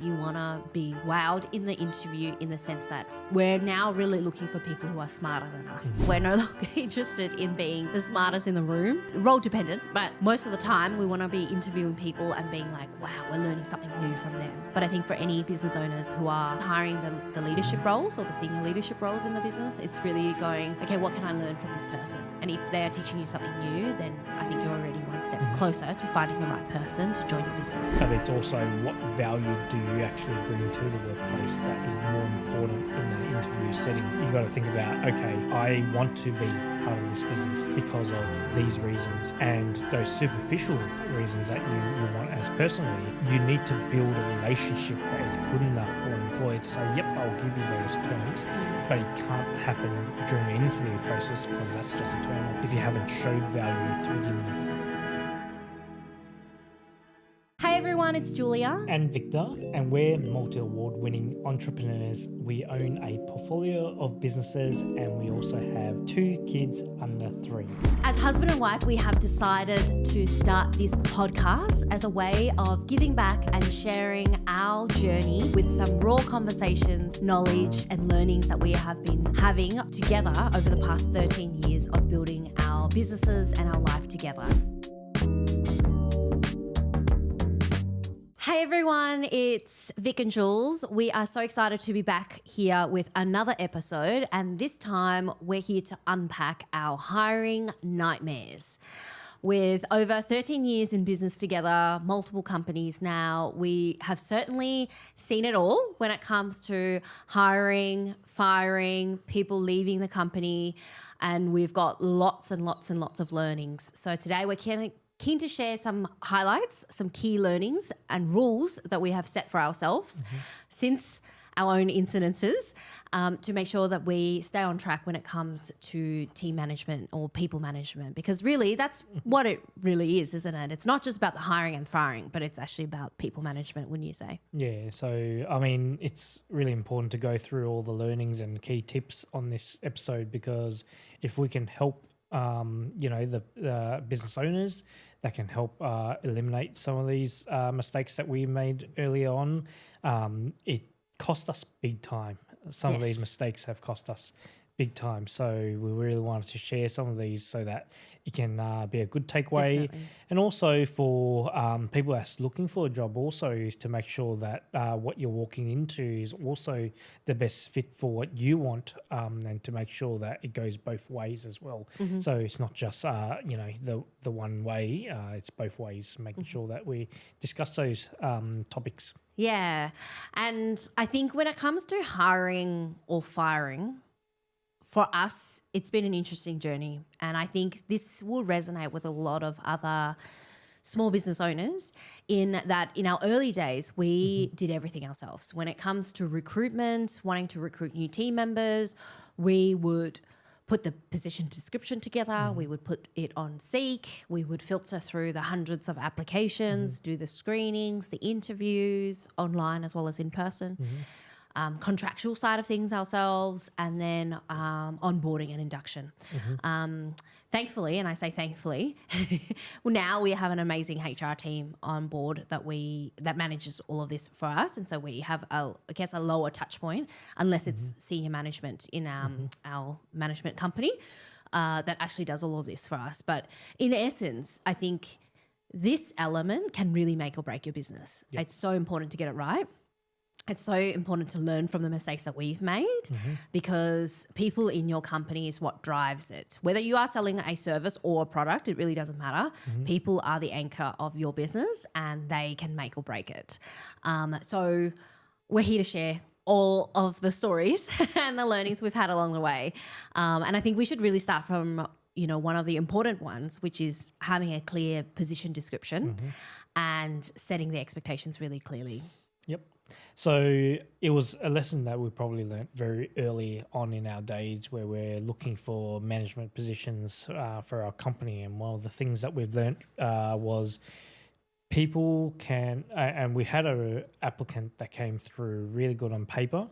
You want to be wowed in the interview in the sense that we're now really looking for people who are smarter than us. We're no longer interested in being the smartest in the room, role dependent, but most of the time we want to be interviewing people and being like, wow, we're learning something new from them. But I think for any business owners who are hiring the leadership roles or the senior leadership roles in the business, it's really going, okay, what can I learn from this person? And if they are teaching you something new, then I think you're already one step closer to finding the right person to join your business. But it's also what value do you actually bring to the workplace that is more important in the interview setting. You got to think about, okay, I want to be part of this business because of these reasons, and those superficial reasons that you want as personally, you need to build a relationship that is good enough for an employer to say, yep, I'll give you those terms, but it can't happen during the interview process because that's just a turn off if you haven't showed value to begin with. Hey everyone, it's Julia. And Victor, and we're multi-award winning entrepreneurs. We own a portfolio of businesses and we also have 2 kids under 3. As husband and wife, we have decided to start this podcast as a way of giving back and sharing our journey with some raw conversations, knowledge and learnings that we have been having together over the past 13 years of building our businesses and our life together. Hey everyone, it's Vic and Jules. We are so excited to be back here with another episode, and this time we're here to unpack our hiring nightmares. With over 13 years in business together, multiple companies now, we have certainly seen it all when it comes to hiring, firing, people leaving the company, and we've got lots and lots and lots of learnings. So today we're keen to share some highlights, some key learnings and rules that we have set for ourselves since our own incidences to make sure that we stay on track when it comes to team management or people management, because really that's what it really is, isn't it? It's not just about the hiring and firing, but it's actually about people management, wouldn't you say? Yeah, so I mean, it's really important to go through all the learnings and key tips on this episode, because if we can help the business owners, that can help eliminate some of these mistakes that we made earlier on. It cost us big time. Some of these mistakes have cost us big time. So we really wanted to share some of these so that it can be a good takeaway. Definitely. And also for people that's looking for a job also is to make sure that what you're walking into is also the best fit for what you want, and to make sure that it goes both ways as well. So it's not just, the one way, it's both ways, making sure that we discuss those topics. Yeah. And I think when it comes to hiring or firing, for us, it's been an interesting journey. And I think this will resonate with a lot of other small business owners in that in our early days, we did everything ourselves. When it comes to recruitment, wanting to recruit new team members, we would put the position description together, we would put it on Seek, we would filter through the hundreds of applications, do the screenings, the interviews online as well as in person. Contractual side of things ourselves, and then onboarding and induction. Thankfully, and I say thankfully, well, now we have an amazing HR team on board that manages all of this for us, and so we have a lower touch point, unless it's senior management in our management company that actually does all of this for us. But in essence, I think this element can really make or break your business. Yep. It's so important to get it right. It's so important to learn from the mistakes that we've made, because people in your company is what drives it. Whether you are selling a service or a product, it really doesn't matter. People are the anchor of your business and they can make or break it. So we're here to share all of the stories and the learnings we've had along the way. And I think we should really start from one of the important ones, which is having a clear position and setting the expectations really clearly. Yep. So it was a lesson that we probably learnt very early on in our days, where we're looking for management positions for our company. And one of the things that we've learnt was people can, and we had an applicant that came through really good on paper,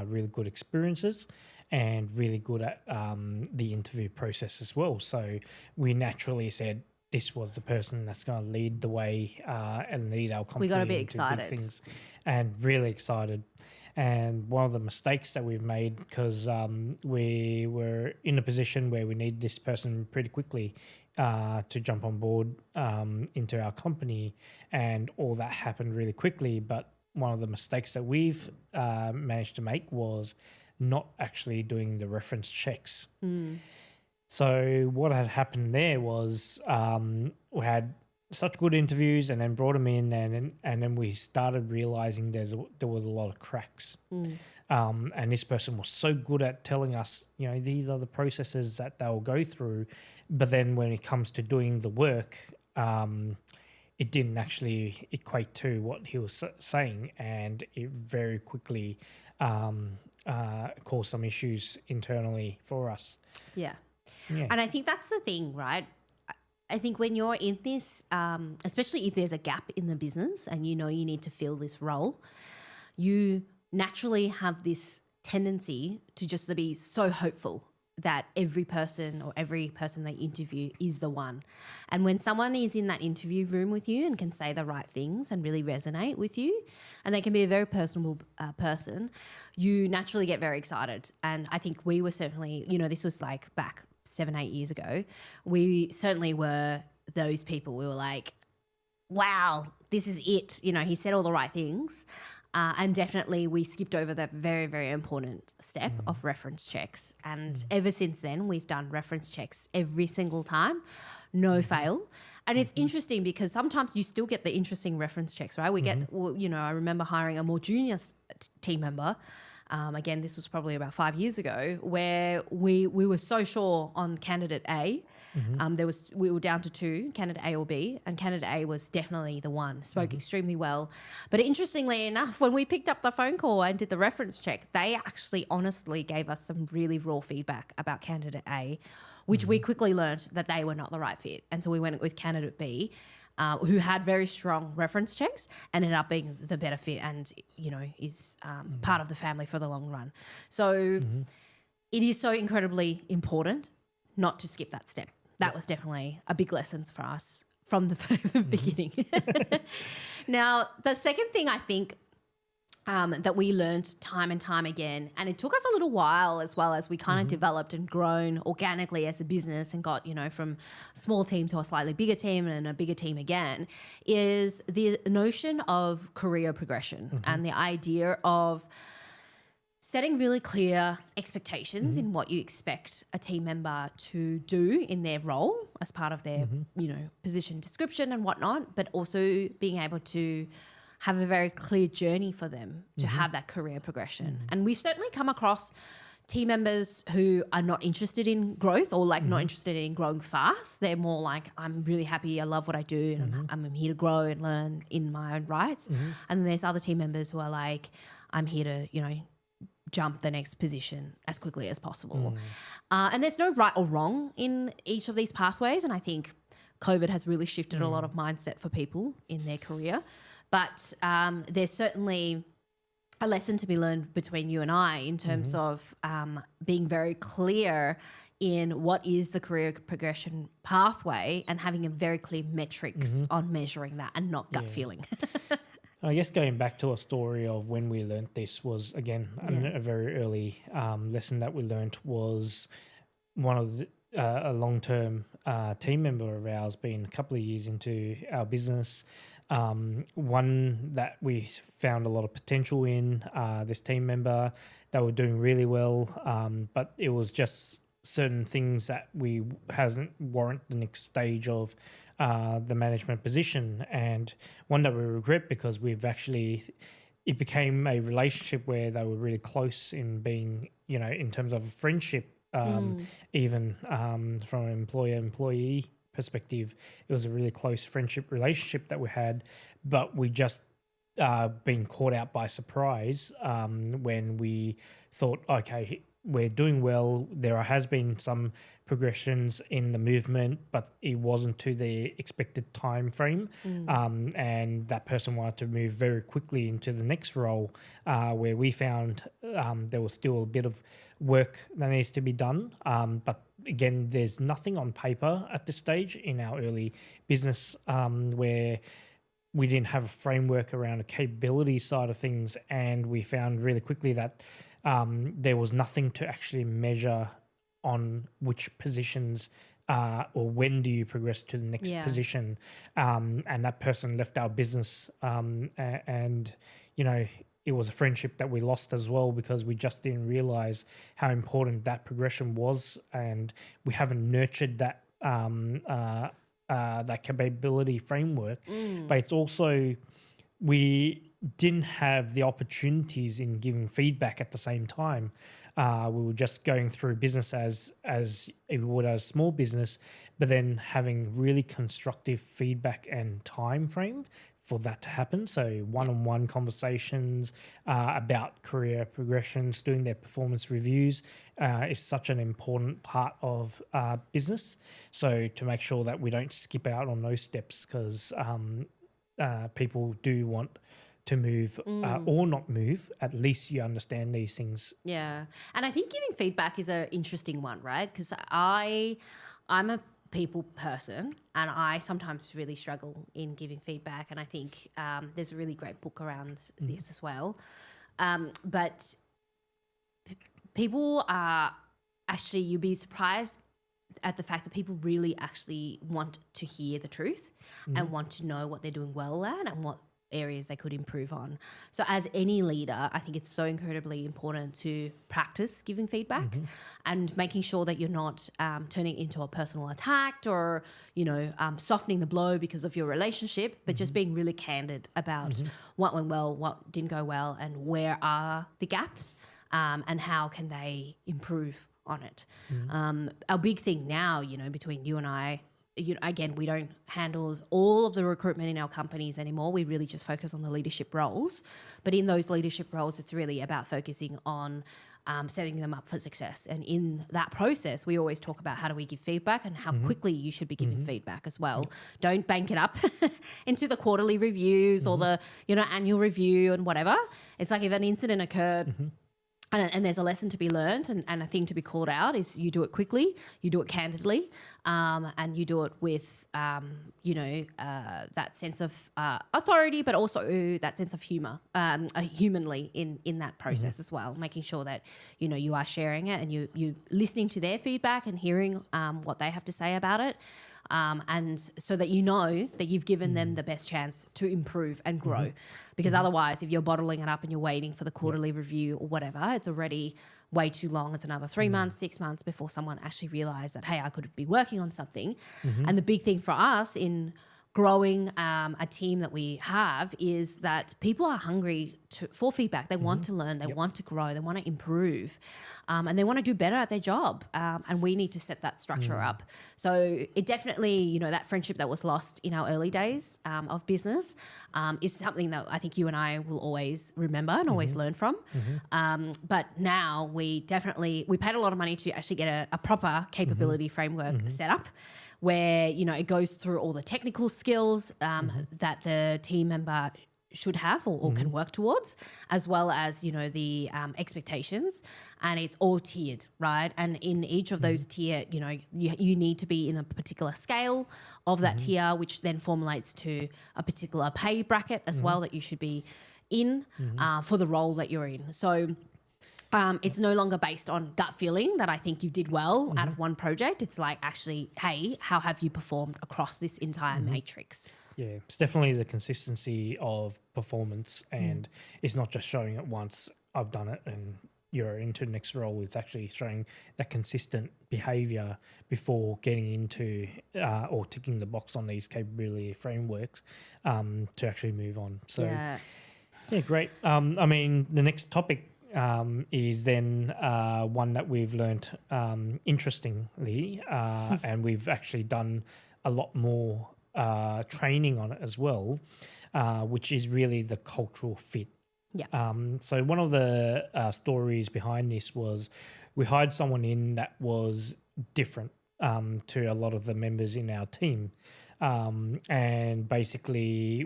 really good experiences, and really good at the interview process as well. So we naturally said, this was the person that's going to lead the way and lead our company. We got a bit into excited. big things, and really excited. And one of the mistakes that we've made, because we were in a position where we need this person pretty quickly to jump on board into our company, and all that happened really quickly. But one of the mistakes that we've managed to make was not actually doing the reference checks. So what had happened there was we had such good interviews and then brought them in, and then we started realizing there was a lot of cracks. And this person was so good at telling us, these are the processes that they'll go through. But then when it comes to doing the work, it didn't actually equate to what he was saying, and it very quickly caused some issues internally for us. Yeah. And I think that's the thing, right? I think when you're in this, especially if there's a gap in the business and you need to fill this role, you naturally have this tendency to just to be so hopeful that every person they interview is the one. And when someone is in that interview room with you and can say the right things and really resonate with you, and they can be a very personable person, you naturally get very excited. And I think we were certainly, this was like back 7-8 years ago, we certainly were those people. We were like, wow, this is it. He said all the right things. And definitely we skipped over that very, very important step of reference checks. And ever since then, we've done reference checks every single time, no fail. And it's interesting because sometimes you still get the interesting reference checks, right? We get, I remember hiring a more junior team member. Again, this was probably about 5 years ago, where we were so sure on candidate A. We were down to 2, candidate A or B, and candidate A was definitely the one, spoke extremely well. But interestingly enough, when we picked up the phone call and did the reference check, they actually honestly gave us some really raw feedback about candidate A, which we quickly learned that they were not the right fit. And so we went with candidate B, who had very strong reference checks and ended up being the better fit and, is part of the family for the long run. So it is so incredibly important not to skip that step. That was definitely a big lesson for us from the beginning. Now, the second thing I think that we learned time and time again, and it took us a little while as well as we kind of developed and grown organically as a business and got, from a small team to a slightly bigger team and a bigger team again, is the notion of career progression and the idea of setting really clear expectations in what you expect a team member to do in their role as part of their, position description and whatnot, but also being able to have a very clear journey for them to have that career progression. And we've certainly come across team members who are not interested in growth or not interested in growing fast. They're more like, I'm really happy, I love what I do, and I'm here to grow and learn in my own rights. And then there's other team members who are like, I'm here to, jump the next position as quickly as possible. And there's no right or wrong in each of these pathways. And I think COVID has really shifted a lot of mindset for people in their career. But there's certainly a lesson to be learned between you and I in terms of being very clear in what is the career progression pathway and having a very clear metrics on measuring that and not gut feeling. I guess going back to a story of when we learnt this was, again, a very early lesson that we learnt was one of a long-term team member of ours being a couple of years into our business. One that we found a lot of potential in, this team member, they were doing really well, but it was just certain things that we hasn't warrant the next stage of the management position, and one that we regret because it became a relationship where they were really close in being, in terms of friendship, even from an employer-employee perspective, it was a really close friendship relationship that we had, but we just been caught out by surprise when we thought, okay, we're doing well. There has been some progressions in the movement, but it wasn't to the expected time frame. And that person wanted to move very quickly into the next role, where we found there was still a bit of work that needs to be done. But again, there's nothing on paper at this stage in our early business where we didn't have a framework around a capability side of things, and we found really quickly that there was nothing to actually measure on which positions or when do you progress to the next position. And that person left our business, and, you know, it was a friendship that we lost as well because we just didn't realize how important that progression was, and we haven't nurtured that that capability framework. But it's also, we didn't have the opportunities in giving feedback at the same time. We were just going through business as we would as small business, but then having really constructive feedback and time frame for that to happen. So one-on-one conversations about career progressions, doing their performance reviews is such an important part of business. So to make sure that we don't skip out on those steps, because people do want to move or not move, at least you understand these things. Yeah. And I think giving feedback is an interesting one, right? Because I'm a people person and I sometimes really struggle in giving feedback. And I think there's a really great book around this as well. But people are actually, you'd be surprised at the fact that people really actually want to hear the truth and want to know what they're doing well at and what areas they could improve on. So as any leader, I think it's so incredibly important to practice giving feedback and making sure that you're not turning it into a personal attack or, you know, softening the blow because of your relationship, but just being really candid about what went well, what didn't go well, and where are the gaps and how can they improve on it. Our big thing now, you know, between you and I, you know, again, we don't handle all of the recruitment in our companies anymore. We really just focus on the leadership roles. But in those leadership roles, it's really about focusing on setting them up for success. And in that process, we always talk about how do we give feedback and how quickly you should be giving feedback as well. Don't bank it up into the quarterly reviews or the, you know, annual review and whatever. It's like if an incident occurred, and there's a lesson to be learned and a thing to be called out is you do it quickly, you do it candidly, and you do it with, you know, that sense of authority, but also that sense of humour, humanly in that process as well, making sure that, you know, you are sharing it and you listening to their feedback and hearing what they have to say about it. And so that you know that you've given them the best chance to improve and grow. Because otherwise, if you're bottling it up and you're waiting for the quarterly review or whatever, it's already way too long. It's another 3 months, 6 months before someone actually realised that, hey, I could be working on something. And the big thing for us in growing a team that we have is that people are hungry for feedback. They want to learn, they want to grow, they want to improve, and they want to do better at their job. And we need to set that structure up. So it definitely, you know, that friendship that was lost in our early days of business is something that I think you and I will always remember and always learn from. But now we paid a lot of money to actually get a proper capability framework set up, where, you know, it goes through all the technical skills that the team member should have or can work towards, as well as, you know, the expectations, and it's all tiered, right? And in each of those tier, you know, you need to be in a particular scale of that tier, which then formulates to a particular pay bracket as well that you should be in for the role that you're in. So it's no longer based on gut feeling that I think you did well out of one project. It's like, actually, hey, how have you performed across this entire matrix? Yeah, it's definitely the consistency of performance, and it's not just showing it once, I've done it and you're into the next role. It's actually showing that consistent behaviour before getting into or ticking the box on these capability frameworks to actually move on. So, yeah great. I mean, the next topic is then one that we've learnt interestingly, and we've actually done a lot more training on it as well, which is really the cultural fit. So one of the stories behind this was we hired someone in that was different to a lot of the members in our team, and basically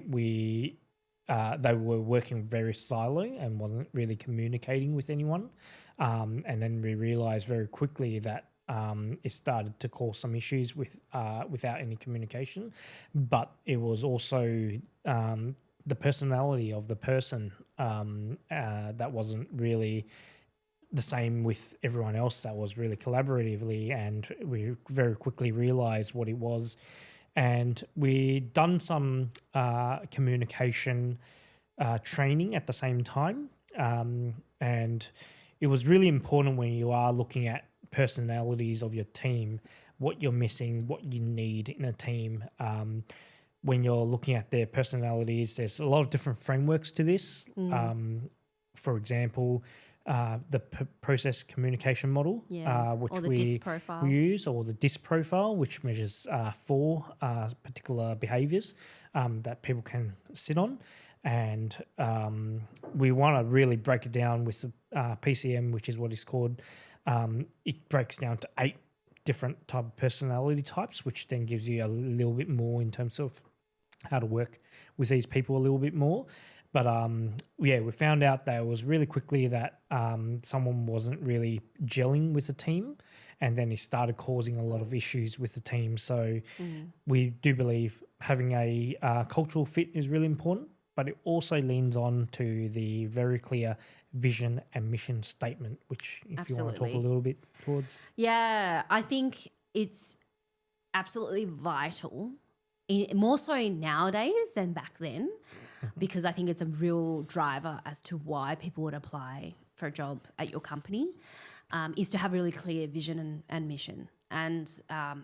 they were working very silo and wasn't really communicating with anyone. And then we realised very quickly that it started to cause some issues without any communication. But it was also the personality of the person that wasn't really the same with everyone else. That was really collaboratively, and we very quickly realized what it was. And we'd done some communication training at the same time. And it was really important when you are looking at personalities of your team, what you're missing, what you need in a team. When you're looking at their personalities, there's a lot of different frameworks to this. For example, the process communication model, which or the DISC profile. we use, or the DISC profile, which measures 4 particular behaviours that people can sit on. And we want to really break it down with the PCM, which is what it's called. It breaks down to 8 different type of personality types, which then gives you a little bit more in terms of how to work with these people a little bit more. But we found out that it was really quickly that someone wasn't really gelling with the team, and then it started causing a lot of issues with the team. So we do believe having a cultural fit is really important, but it also leans on to the very clear vision and mission statement, which if you want to talk a little bit towards. Yeah, I think it's absolutely vital, more so nowadays than back then, because I think it's a real driver as to why people would apply for a job at your company, is to have really clear vision and mission. And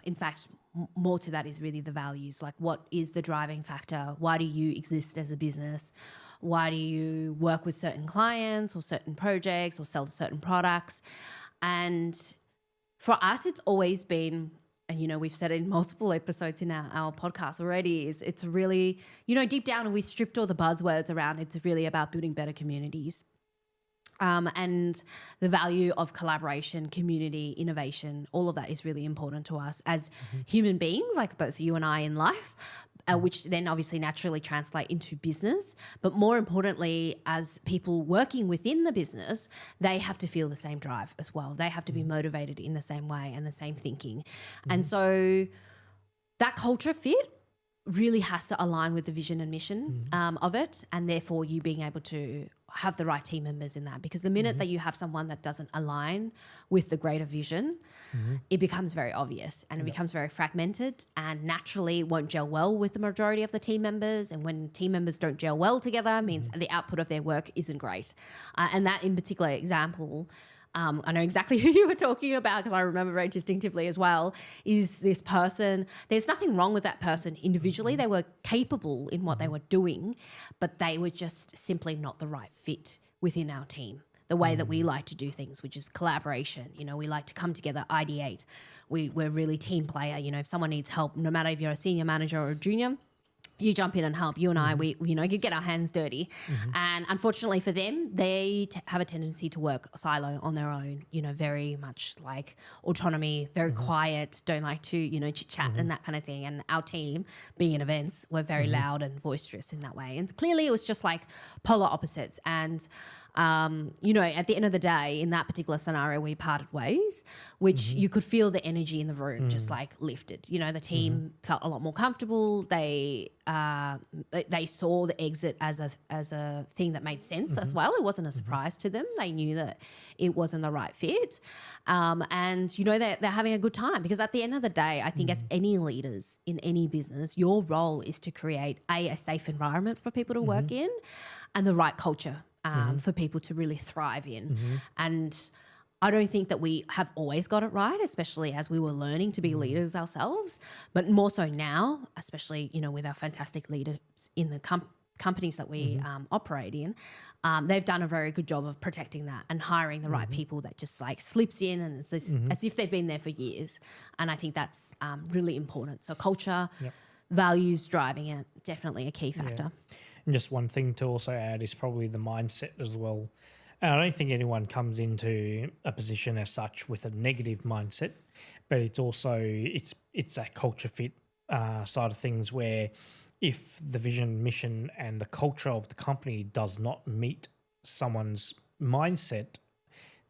in fact, more to that is really the values, like what is the driving factor? Why do you exist as a business? Why do you work with certain clients or certain projects or sell certain products? And for us, it's always been, and, you know, we've said it in multiple episodes in our podcast already, is it's really, you know, deep down, and we stripped all the buzzwords around, it's really about building better communities. And the value of collaboration, community, innovation, all of that is really important to us as human beings, like both you and I in life, which then obviously naturally translate into business. But more importantly, as people working within the business, they have to feel the same drive as well. They have to be motivated in the same way and the same thinking. And so that culture fit really has to align with the vision and mission of it, and therefore you being able to have the right team members in that. Because the minute that you have someone that doesn't align with the greater vision, it becomes very obvious, and it becomes very fragmented, and naturally won't gel well with the majority of the team members. And when team members don't gel well together, means the output of their work isn't great. And that in particular example, I know exactly who you were talking about because I remember very distinctively as well, is this person. There's nothing wrong with that person individually. They were capable in what they were doing, but they were just simply not the right fit within our team. The way that we like to do things, which is collaboration. You know, we like to come together, ideate. We're really team player. You know, if someone needs help, no matter if you're a senior manager or a junior, you jump in and help. You and I, we you get our hands dirty. And unfortunately for them, they have a tendency to work silo on their own, you know, very much like autonomy, very quiet, don't like to, you know, chit chat and that kind of thing. And our team, being in events, were very loud and boisterous in that way. And clearly it was just like polar opposites. And you know, at the end of the day, in that particular scenario, we parted ways, which you could feel the energy in the room just like lifted. You know, the team felt a lot more comfortable. They saw the exit as a thing that made sense as well. It wasn't a surprise to them. They knew that it wasn't the right fit, and you know they're having a good time, because at the end of the day, I think as any leaders in any business, your role is to create a safe environment for people to work in, and the right culture for people to really thrive in. And I don't think that we have always got it right, especially as we were learning to be leaders ourselves, but more so now, especially, you know, with our fantastic leaders in the companies that we operate in. They've done a very good job of protecting that and hiring the right people that just like slips in and it's this, as if they've been there for years. And I think that's really important. So culture, values driving it, definitely a key factor. And just one thing to also add is probably the mindset as well. And I don't think anyone comes into a position as such with a negative mindset, but it's also it's that culture fit side of things, where if the vision, mission, and the culture of the company does not meet someone's mindset,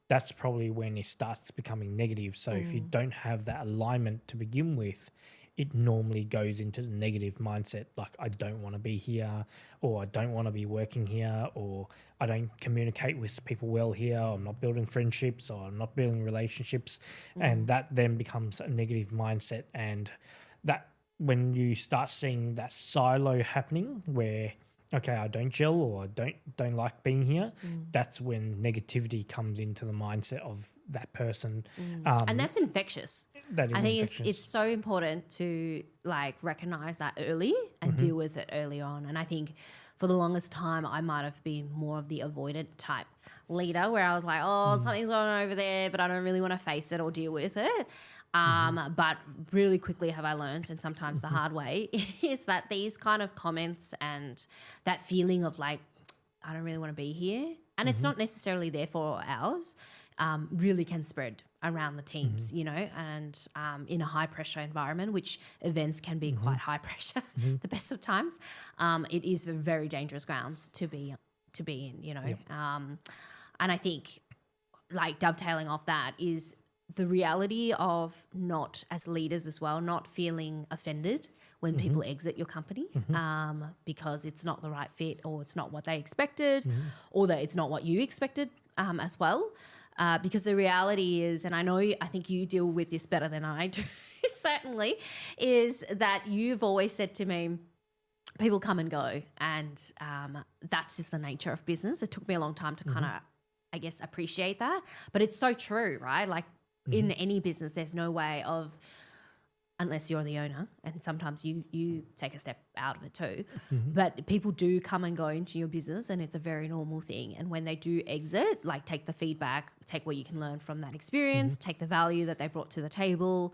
that's probably when it starts becoming negative. So if you don't have that alignment to begin with, it normally goes into the negative mindset, like I don't want to be here, or I don't want to be working here, or I don't communicate with people well here, or I'm not building friendships, or I'm not building relationships. And that then becomes a negative mindset. And that when you start seeing that silo happening where, okay, I don't gel, or I don't like being here, that's when negativity comes into the mindset of that person. And that's infectious. That is I think infectious. it's so important to like recognize that early and deal with it early on. And I think for the longest time, I might have been more of the avoidant type leader where I was like, oh, something's going on over there, but I don't really want to face it or deal with it. But really quickly have I learned, and sometimes the hard way, is that these kind of comments and that feeling of like, I don't really want to be here, and it's not necessarily there for ours, really can spread around the teams, you know, and in a high pressure environment, which events can be quite high pressure the best of times, it is a very dangerous grounds to be in, you know. Yep. And I think like dovetailing off that is the reality of not, as leaders as well, not feeling offended when people exit your company because it's not the right fit, or it's not what they expected, or that it's not what you expected as well. Because the reality is, and I think you deal with this better than I do, certainly, is that you've always said to me, people come and go, and that's just the nature of business. It took me a long time to kind of, I guess, appreciate that. But it's so true, right? Like in any business, there's no way of, unless you're the owner, and sometimes you take a step out of it too, but people do come and go into your business, and it's a very normal thing. And when they do exit, like take the feedback, take what you can learn from that experience, take the value that they brought to the table,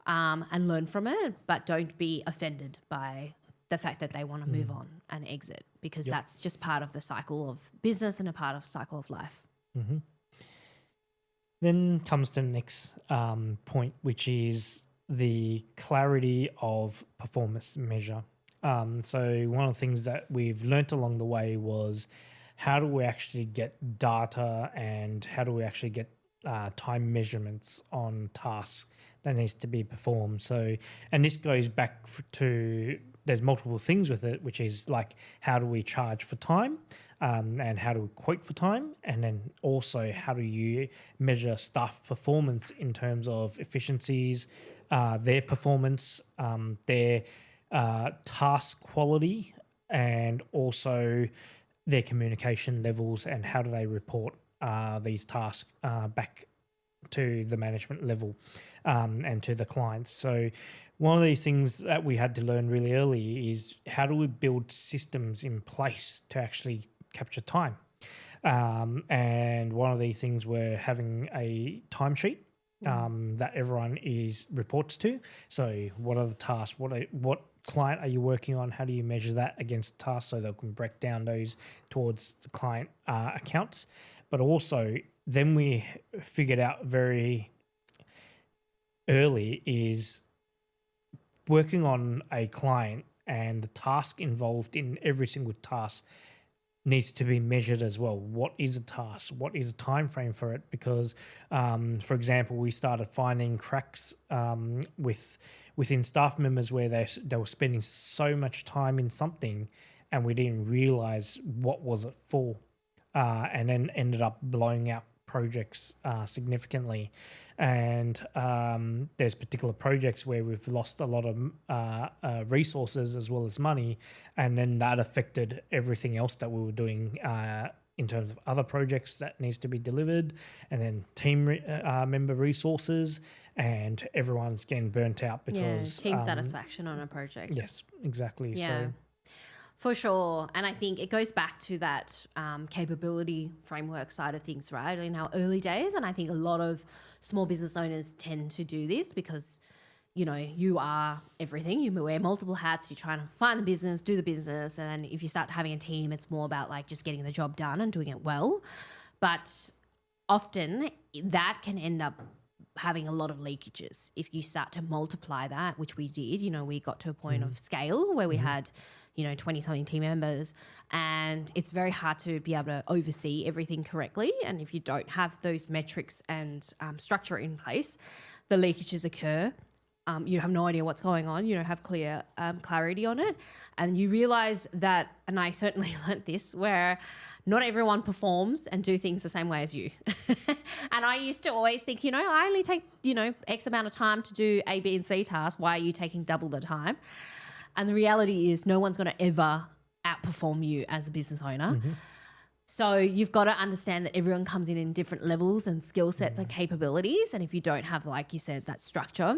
and learn from it, but don't be offended by the fact that they want to move on and exit, because that's just part of the cycle of business and a part of the cycle of life. Then comes to the next point, which is the clarity of performance measure. So one of the things that we've learnt along the way was, how do we actually get data, and how do we actually get time measurements on tasks that needs to be performed? So, and this goes back to, there's multiple things with it, which is like, how do we charge for time, and how do we quote for time? And then also, how do you measure staff performance in terms of efficiencies, their performance, their task quality, and also their communication levels, and how do they report these tasks back to the management level and to the clients. So one of these things that we had to learn really early is, how do we build systems in place to actually capture time? And one of these things, we're having a timesheet that everyone reports to. So what are the tasks? What client are you working on? How do you measure that against tasks, so they can break down those towards the client accounts? But also, then we figured out very early is working on a client, and the task involved in every single task needs to be measured as well. What is a task? What is a time frame for it? Because, for example, we started finding cracks within staff members where they were spending so much time in something, and we didn't realize what was it for, and then ended up blowing out projects significantly. And there's particular projects where we've lost a lot of resources as well as money, and then that affected everything else that we were doing in terms of other projects that needs to be delivered, and then team member resources, and everyone's getting burnt out because team satisfaction on a project. Yes, exactly. Yeah. So for sure. And I think it goes back to that capability framework side of things, right? In our early days, and I think a lot of small business owners tend to do this because, you know, you are everything. You wear multiple hats. You're trying to find the business, do the business. And then if you start having a team, it's more about like just getting the job done and doing it well. But often that can end up having a lot of leakages if you start to multiply that, which we did. You know, we got to a point of scale where we had 20 something team members, and it's very hard to be able to oversee everything correctly. And if you don't have those metrics and structure in place, the leakages occur. You have no idea what's going on. You don't have clear clarity on it. And you realize that, and I certainly learnt this, where not everyone performs and do things the same way as you. And I used to always think, I only take, X amount of time to do A, B, and C tasks. Why are you taking double the time? And the reality is no one's going to ever outperform you as a business owner. Mm-hmm. So you've got to understand that everyone comes in different levels and skill sets and capabilities. And if you don't have, like you said, that structure,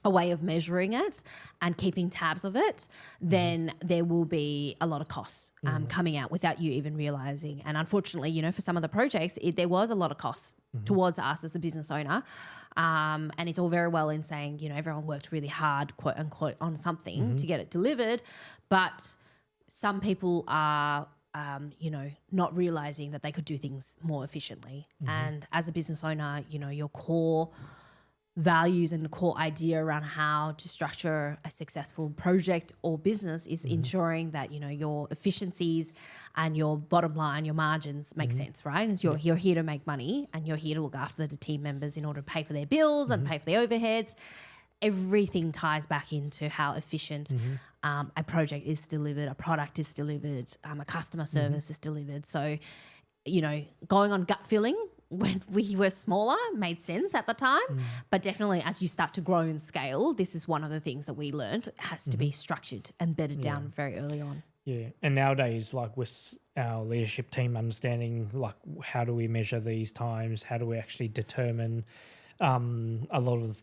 a way of measuring it and keeping tabs of it, then there will be a lot of costs coming out without you even realizing. And unfortunately, for some of the projects, there was a lot of costs towards us as a business owner. And it's all very well in saying, everyone worked really hard, quote unquote, on something to get it delivered. But some people are not realizing that they could do things more efficiently. And as a business owner, your core values and the core idea around how to structure a successful project or business is ensuring that, your efficiencies and your bottom line, your margins make sense, right? Because you're here to make money and you're here to look after the team members in order to pay for their bills and pay for their overheads. Everything ties back into how efficient a project is delivered, a product is delivered, a customer service is delivered. So, going on gut feeling when we were smaller made sense at the time, but definitely as you start to grow and scale, this is one of the things that we learned. It has to be structured and bedded down very early on. Yeah, and nowadays, like with our leadership team understanding, like how do we measure these times? How do we actually determine a lot of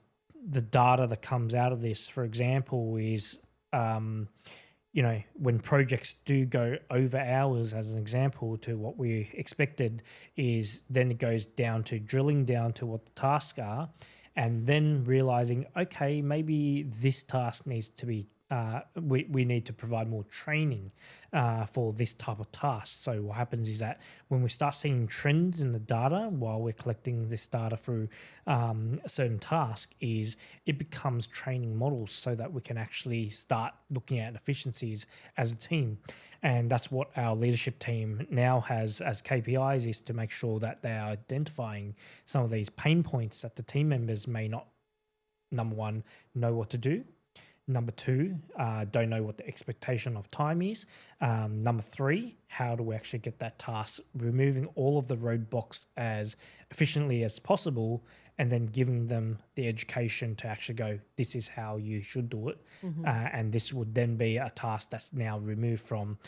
the data that comes out of this, for example, is, when projects do go over hours, as an example, to what we expected, is then it goes down to drilling down to what the tasks are and then realizing, okay, maybe this task needs to be we need to provide more training for this type of task. So what happens is that when we start seeing trends in the data while we're collecting this data through a certain task, is it becomes training models so that we can actually start looking at efficiencies as a team. And that's what our leadership team now has as KPIs, is to make sure that they are identifying some of these pain points that the team members may not, number one, know what to do. Number two, don't know what the expectation of time is. Number three, how do we actually get that task, removing all of the roadblocks as efficiently as possible, and then giving them the education to actually go, this is how you should do it. And this would then be a task that's now removed from,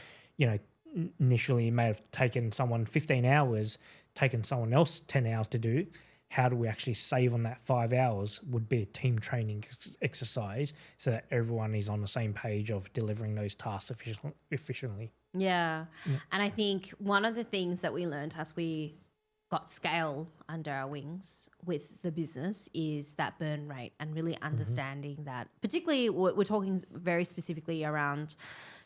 initially it may have taken someone 15 hours, taken someone else 10 hours to do. How do we actually save on that 5 hours would be a team training exercise so that everyone is on the same page of delivering those tasks efficiently. Yeah. And I think one of the things that we learned as we got scale under our wings with the business is that burn rate, and really understanding that, particularly we're talking very specifically around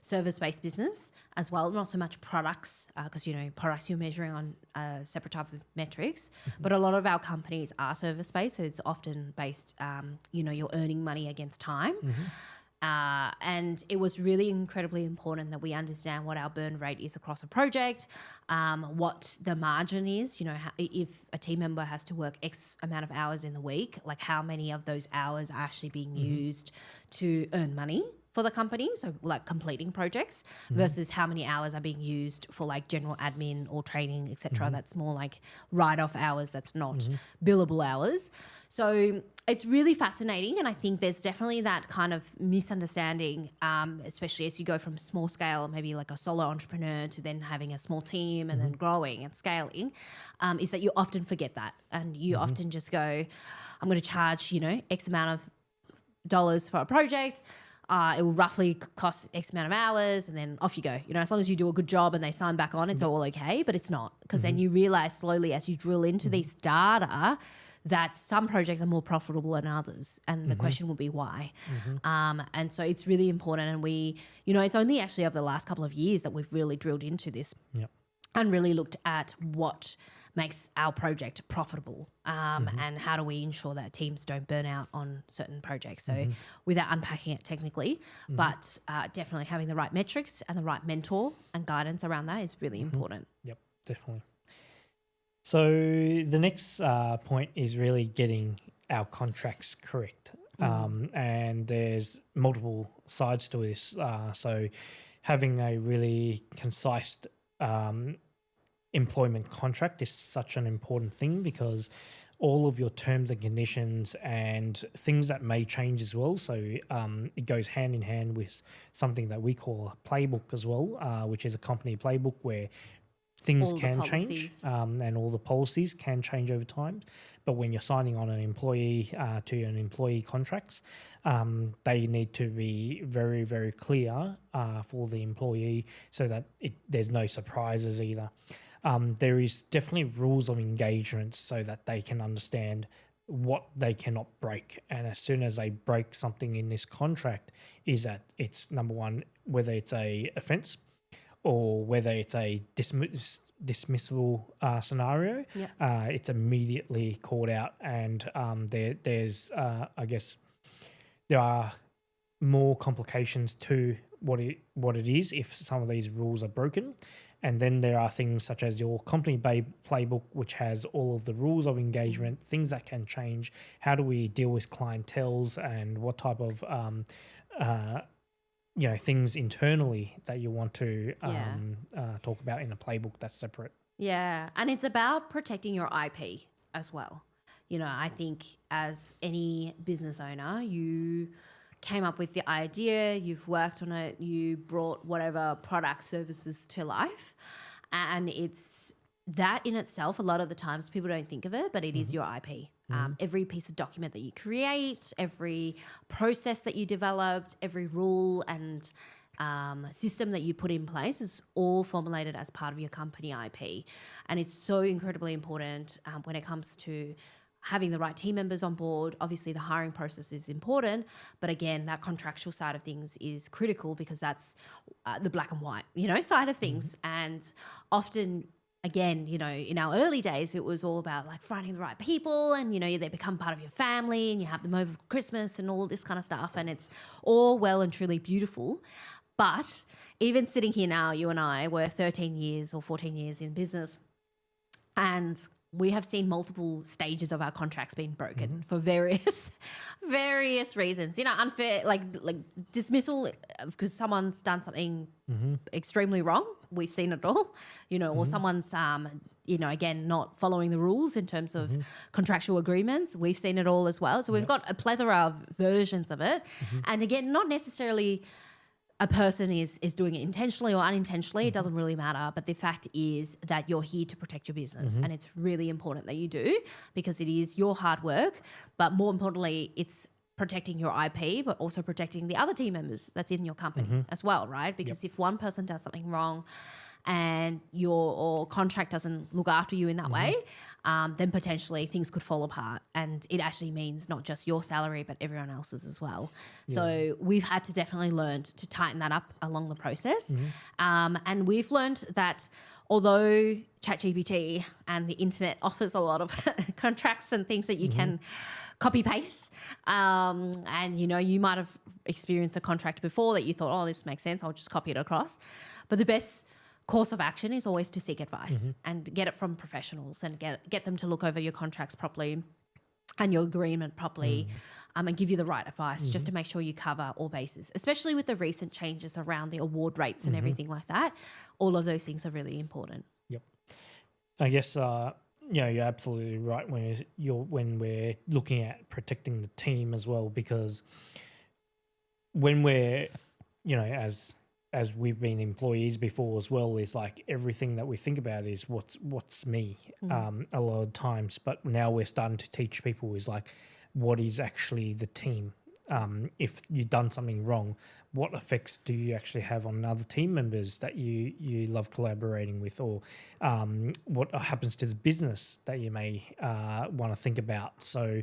service-based business as well, not so much products, because, products you're measuring on a separate type of metrics, but a lot of our companies are service-based, so it's often based, you're earning money against time. And it was really incredibly important that we understand what our burn rate is across a project, what the margin is, if a team member has to work X amount of hours in the week, like how many of those hours are actually being used to earn money for the company, so like completing projects, versus how many hours are being used for like general admin or training, etc. That's more like write-off hours, that's not billable hours. So it's really fascinating, and I think there's definitely that kind of misunderstanding, especially as you go from small scale, maybe like a solo entrepreneur, to then having a small team and then growing and scaling, is that you often forget that, and you often just go, I'm going to charge, X amount of dollars for a project. It will roughly cost X amount of hours, and then off you go. As long as you do a good job and they sign back on, it's all okay, but it's not. Because then you realize slowly as you drill into these data that some projects are more profitable than others. And the question will be why. And so it's really important. And we, it's only actually over the last couple of years that we've really drilled into this and really looked at what makes our project profitable, and how do we ensure that teams don't burn out on certain projects. So without unpacking it technically, but definitely having the right metrics and the right mentor and guidance around that is really important. Yep, definitely. So the next point is really getting our contracts correct. And there's multiple sides to this. So having a really concise employment contract is such an important thing, because all of your terms and conditions and things that may change as well. So it goes hand in hand with something that we call a playbook as well, which is a company playbook where things can change and all the policies can change over time. But when you're signing on an employee to an employee contracts, they need to be very, very clear for the employee so that there's no surprises either. There is definitely rules of engagement so that they can understand what they cannot break. And as soon as they break something in this contract, is that it's number one, whether it's a offence or whether it's a dismissible scenario, it's immediately called out. And there's I guess there are more complications to what it is if some of these rules are broken. And then there are things such as your company playbook, which has all of the rules of engagement, things that can change. How do we deal with clienteles, and what type of things internally that you want to talk about in a playbook that's separate. Yeah, and it's about protecting your IP as well. I think as any business owner, you came up with the idea, you've worked on it, you brought whatever product services to life, and it's that in itself, a lot of the times people don't think of it, but it is your IP. Every piece of document that you create, every process that you developed, every rule and system that you put in place is all formulated as part of your company IP. And it's so incredibly important when it comes to having the right team members on board. Obviously, the hiring process is important, but again, that contractual side of things is critical, because that's the black and white, side of things. And often, again, in our early days, it was all about like finding the right people, and, they become part of your family and you have them over for Christmas and all this kind of stuff. And it's all well and truly beautiful. But even sitting here now, you and I were 13 years or 14 years in business, and we have seen multiple stages of our contracts being broken for various reasons. Unfair, like dismissal because someone's done something extremely wrong. We've seen it all, or someone's, again, not following the rules in terms of contractual agreements. We've seen it all as well. So we've got a plethora of versions of it. And again, not necessarily a person is doing it intentionally or unintentionally, it doesn't really matter. But the fact is that you're here to protect your business, and it's really important that you do, because it is your hard work. But more importantly, it's protecting your IP, but also protecting the other team members that's in your company as well, right? Because if one person does something wrong and your contract doesn't look after you in that way, then potentially things could fall apart. And it actually means not just your salary, but everyone else's as well. Yeah. So we've had to definitely learn to tighten that up along the process. And we've learned that although ChatGPT and the internet offers a lot of contracts and things that you can copy paste, and you might have experienced a contract before that you thought, oh, this makes sense, I'll just copy it across. But the best course of action is always to seek advice and get it from professionals, and get them to look over your contracts properly and your agreement properly, and give you the right advice just to make sure you cover all bases, especially with the recent changes around the award rates and everything like that. All of those things are really important. Yep. I guess you're absolutely right when we're looking at protecting the team as well, because when we're as we've been employees before as well, is like everything that we think about is what's me a lot of times. But now we're starting to teach people is like, what is actually the team? If you've done something wrong, what effects do you actually have on other team members that you love collaborating with, or what happens to the business that you may want to think about? So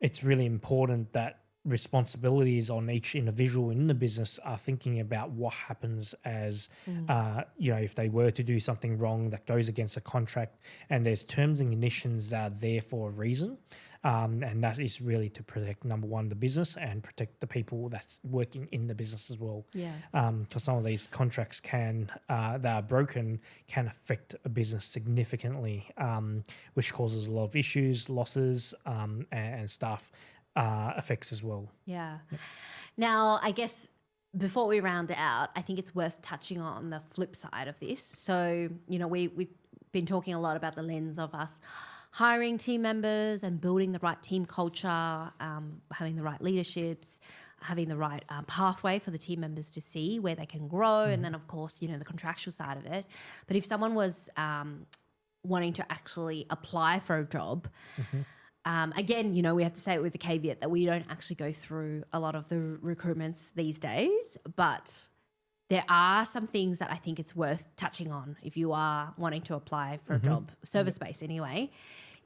it's really important that responsibilities on each individual in the business are thinking about what happens as, if they were to do something wrong that goes against a contract, and there's terms and conditions that are there for a reason. And that is really to protect, number one, the business, and protect the people that's working in the business as well. Yeah. Because some of these contracts that are broken can affect a business significantly, which causes a lot of issues, losses, and staff effects as well. Yeah. Now, I guess before we round it out, I think it's worth touching on the flip side of this. So, we've been talking a lot about the lens of us hiring team members and building the right team culture, having the right leaderships, having the right pathway for the team members to see where they can grow, and then, of course, the contractual side of it. But if someone was wanting to actually apply for a job, again, we have to say it with the caveat that we don't actually go through a lot of the recruitments these days, but there are some things that I think it's worth touching on if you are wanting to apply for a job, service-based anyway,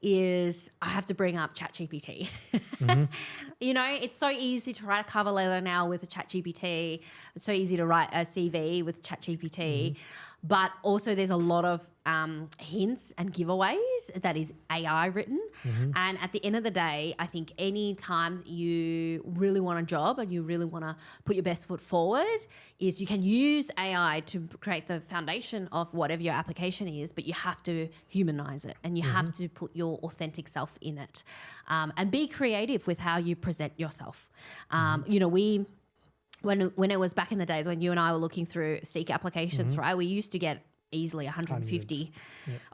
is I have to bring up ChatGPT. It's so easy to write a cover letter now with a ChatGPT. It's so easy to write a CV with ChatGPT. But also there's a lot of hints and giveaways that is AI written. And at the end of the day, I think any time you really want a job and you really want to put your best foot forward is you can use AI to create the foundation of whatever your application is, but you have to humanize it and you have to put your authentic self in it, and be creative with how you present yourself. When it was back in the days when you and I were looking through Seek applications, right, we used to get easily 150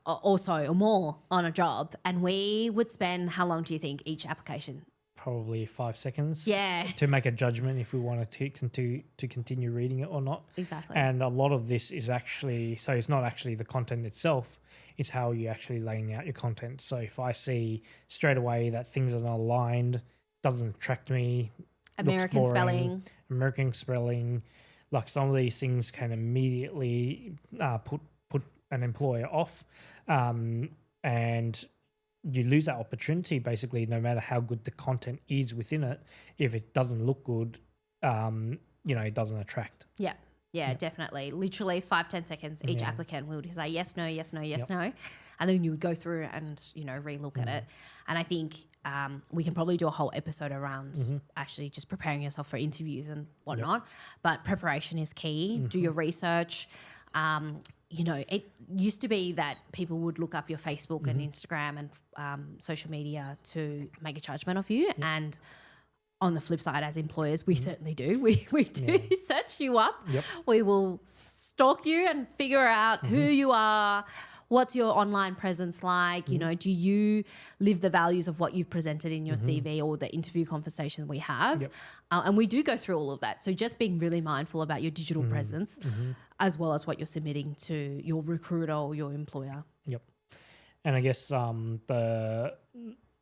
or so or more on a job, and we would spend, how long do you think each application? Probably 5 seconds. Yeah. To make a judgment if we wanted to continue reading it or not. Exactly. And a lot of this is actually, so it's not actually the content itself, it's how you're actually laying out your content. So if I see straight away that things are not aligned, doesn't attract me, American spelling, like some of these things can immediately put an employer off, and you lose that opportunity basically no matter how good the content is within it. If it doesn't look good, it doesn't attract. Yeah, definitely. Literally 5-10 seconds each applicant would say yes, no, yes, no, yes, no. And then you would go through and, relook at it. And I think we can probably do a whole episode around actually just preparing yourself for interviews and whatnot. But preparation is key. Do your research. It used to be that people would look up your Facebook and Instagram and social media to make a judgment of you. And on the flip side, as employers, we certainly do. We do search you up. We will stalk you and figure out who you are. What's your online presence like? Do you live the values of what you've presented in your CV or the interview conversation we have? And we do go through all of that. So just being really mindful about your digital presence as well as what you're submitting to your recruiter or your employer. And I guess the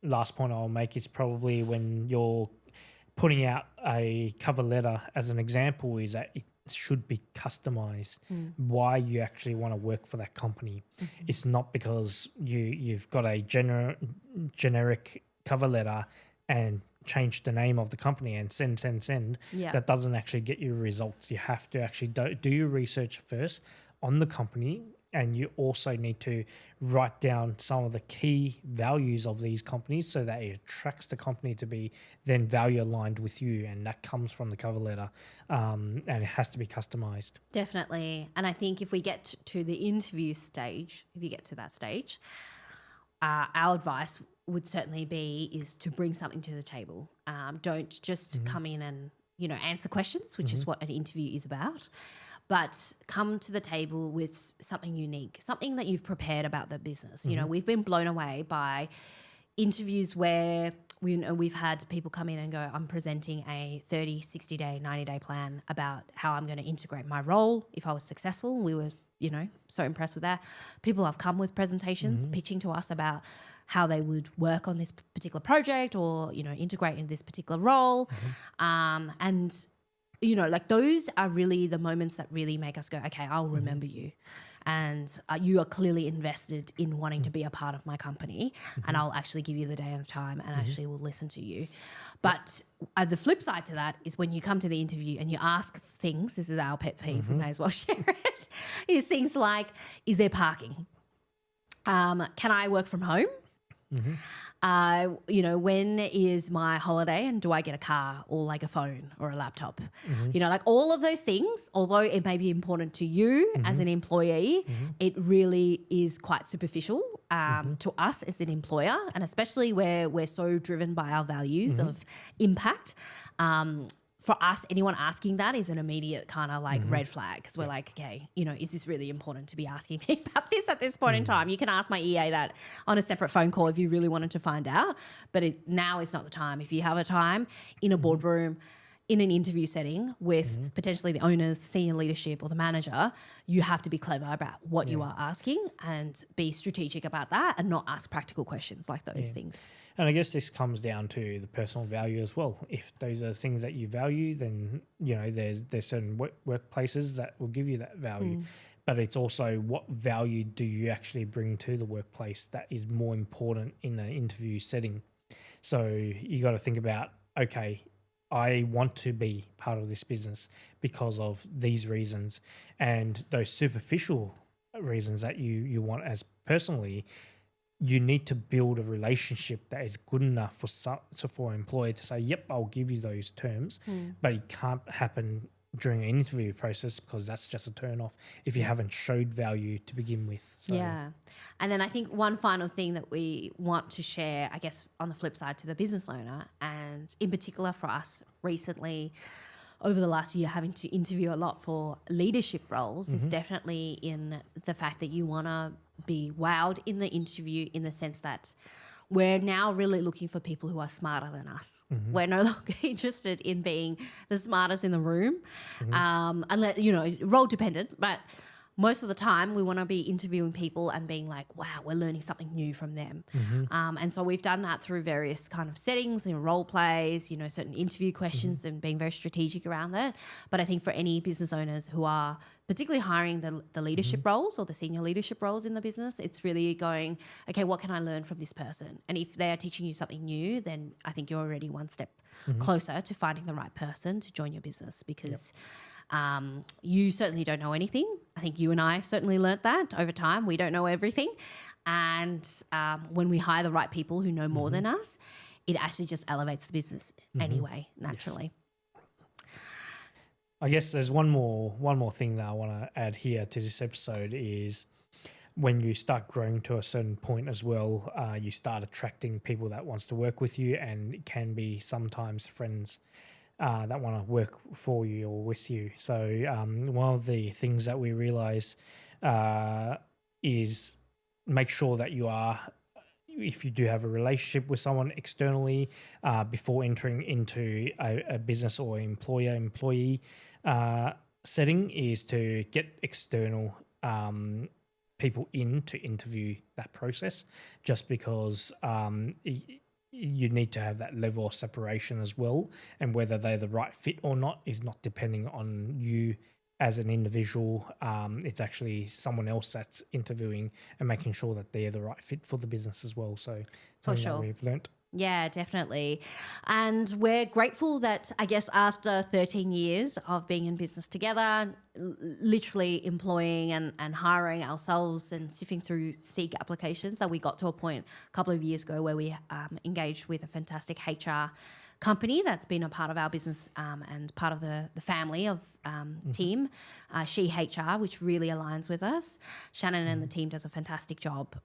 last point I'll make is probably when you're putting out a cover letter as an example is that it should be customized why you actually want to work for that company. It's not because you've got a generic cover letter and change the name of the company and send. That doesn't actually get you results. You have to actually do your research first on the company, and you also need to write down some of the key values of these companies so that it attracts the company to be then value aligned with you, and that comes from the cover letter, and it has to be customized. Definitely. And I think if we get to the interview stage, if you get to that stage, our advice would certainly be is to bring something to the table. Don't just come in and answer questions, which is what an interview is about. But come to the table with something unique, something that you've prepared about the business. We've been blown away by interviews where we've had people come in and go, I'm presenting a 30, 60-day, 90-day plan about how I'm going to integrate my role if I was successful. We were, so impressed with that. People have come with presentations pitching to us about how they would work on this particular project or, integrate in this particular role. And those are really the moments that really make us go, okay, I'll remember you. and you are clearly invested in wanting to be a part of my company, and I'll actually give you the day and time and actually will listen to you. But the flip side to that is when you come to the interview and you ask things, this is our pet peeve, we may as well share it, is things like, is there parking? Can I work from home? When is my holiday and do I get a car or like a phone or a laptop? Like all of those things, although it may be important to you as an employee, it really is quite superficial to us as an employer, and especially where we're so driven by our values of impact. For us, anyone asking that is an immediate kind of like red flag, because we're like, okay, is this really important to be asking me about this at this point in time? You can ask my EA that on a separate phone call if you really wanted to find out, but now is not the time. If you have a time in a boardroom, in an interview setting with potentially the owners, senior leadership or the manager, you have to be clever about what you are asking and be strategic about that and not ask practical questions like those things. And I guess this comes down to the personal value as well. If those are things that you value, then, there's certain workplaces that will give you that value. But it's also what value do you actually bring to the workplace that is more important in an interview setting. So you got to think about, okay, I want to be part of this business because of these reasons, and those superficial reasons that you want as personally, you need to build a relationship that is good enough for an employer to say, yep, I'll give you those terms, but it can't happen during an interview process because that's just a turn off if you haven't showed value to begin with. So. Yeah. And then I think one final thing that we want to share, I guess, on the flip side to the business owner, and in particular for us recently over the last year having to interview a lot for leadership roles, is definitely in the fact that you want to be wowed in the interview, in the sense that we're now really looking for people who are smarter than us. We're no longer interested in being the smartest in the room, unless, role dependent, but most of the time we want to be interviewing people and being like, wow, we're learning something new from them. And so we've done that through various kind of settings, role plays, certain interview questions, and being very strategic around that. But I think for any business owners who are particularly hiring the leadership roles or the senior leadership roles in the business, it's really going, okay, what can I learn from this person? And if they are teaching you something new, then I think you're already one step closer to finding the right person to join your business, because you certainly don't know anything. I think you and I have certainly learnt that over time. We don't know everything. And when we hire the right people who know more than us, it actually just elevates the business anyway, naturally. Yes. I guess there's one more thing that I want to add here to this episode is when you start growing to a certain point as well, you start attracting people that wants to work with you, and it can be sometimes friends that want to work for you or with you. So one of the things that we realize is make sure that you are, if you do have a relationship with someone externally, before entering into a business or employer-employee setting, is to get external people in to interview that process, just because you need to have that level of separation as well, and whether they're the right fit or not is not depending on you as an individual. It's actually someone else that's interviewing and making sure that they're the right fit for the business as well. So something that we've learnt. Yeah, definitely. And we're grateful that, I guess, after 13 years of being in business together, literally employing and hiring ourselves and sifting through Seek applications, that we got to a point a couple of years ago where we engaged with a fantastic HR company that's been a part of our business and part of the family of team, She HR, which really aligns with us. Shannon and the team does a fantastic job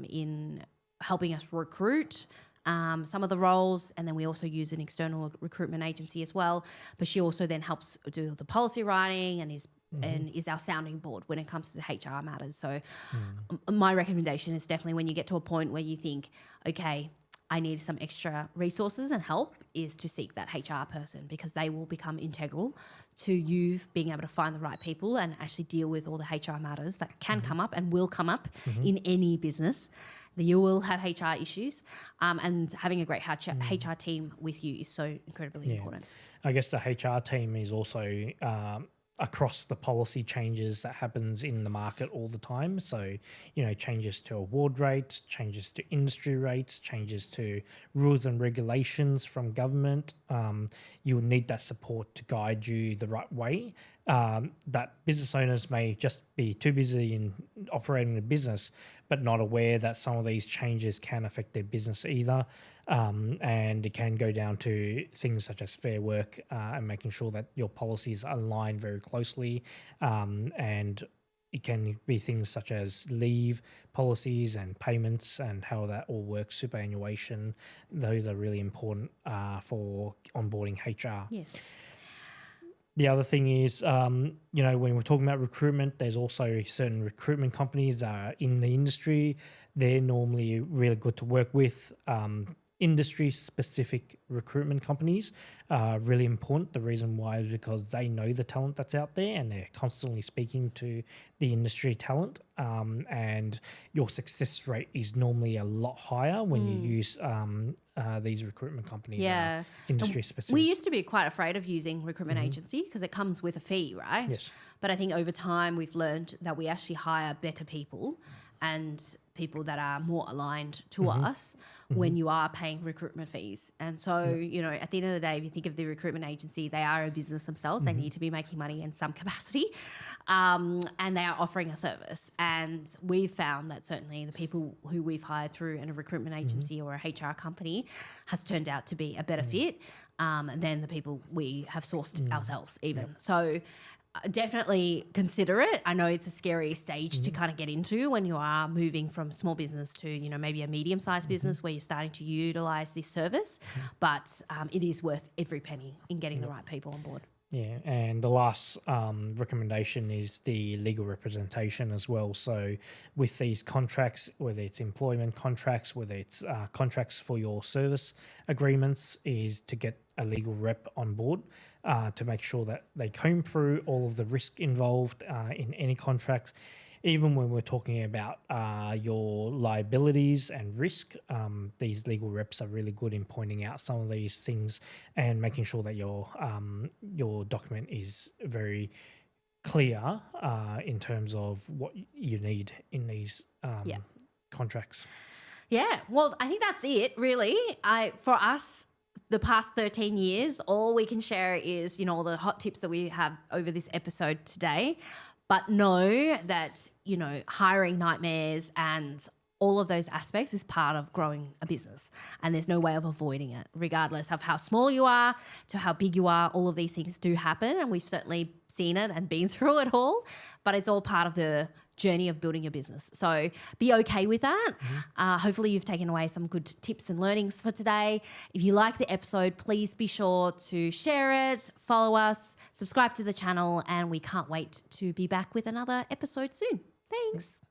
in helping us recruit some of the roles, and then we also use an external recruitment agency as well. But she also then helps do the policy writing and is our sounding board when it comes to HR matters. So my recommendation is definitely, when you get to a point where you think, okay, I need some extra resources and help, is to seek that HR person, because they will become integral to you being able to find the right people and actually deal with all the HR matters that can come up and will come up in any business. You will have HR issues, and having a great HR team with you is so incredibly important. I guess the HR team is also across the policy changes that happens in the market all the time. So, changes to award rates, changes to industry rates, changes to rules and regulations from government. You will need that support to guide you the right way. That business owners may just be too busy in operating a business, but not aware that some of these changes can affect their business either. And it can go down to things such as fair work and making sure that your policies align very closely. And it can be things such as leave policies and payments and how that all works, superannuation. Those are really important for onboarding HR. Yes. The other thing is, when we're talking about recruitment, there's also certain recruitment companies in the industry. They're normally really good to work with. Industry-specific recruitment companies are really important. The reason why is because they know the talent that's out there and they're constantly speaking to the industry talent, and your success rate is normally a lot higher when you use these recruitment companies. Yeah. Industry-specific. We used to be quite afraid of using recruitment agency because it comes with a fee, right? Yes. But I think over time we've learned that we actually hire better people and people that are more aligned to us when you are paying recruitment fees. And so, at the end of the day, if you think of the recruitment agency, they are a business themselves. They need to be making money in some capacity, and they are offering a service. And we've found that certainly the people who we've hired through in a recruitment agency or a HR company has turned out to be a better fit than the people we have sourced ourselves even. So definitely consider it. I know it's a scary stage to kind of get into when you are moving from small business to, maybe a medium-sized business where you're starting to utilize this service, but it is worth every penny in getting the right people on board. Yeah, and the last recommendation is the legal representation as well. So with these contracts, whether it's employment contracts, whether it's contracts for your service agreements, is to get a legal rep on board to make sure that they comb through all of the risk involved in any contract. Even when we're talking about your liabilities and risk, these legal reps are really good in pointing out some of these things and making sure that your document is very clear in terms of what you need in these contracts. Yeah, well, I think that's it, really. For us, the past 13 years, all we can share is, all the hot tips that we have over this episode today. But know that, hiring nightmares and all of those aspects is part of growing a business, and there's no way of avoiding it, regardless of how small you are to how big you are. All of these things do happen, and we've certainly seen it and been through it all, but it's all part of the journey of building your business. So be okay with that. Hopefully you've taken away some good tips and learnings for today. If you like the episode, please be sure to share it, follow us, subscribe to the channel, and we can't wait to be back with another episode soon. Thanks.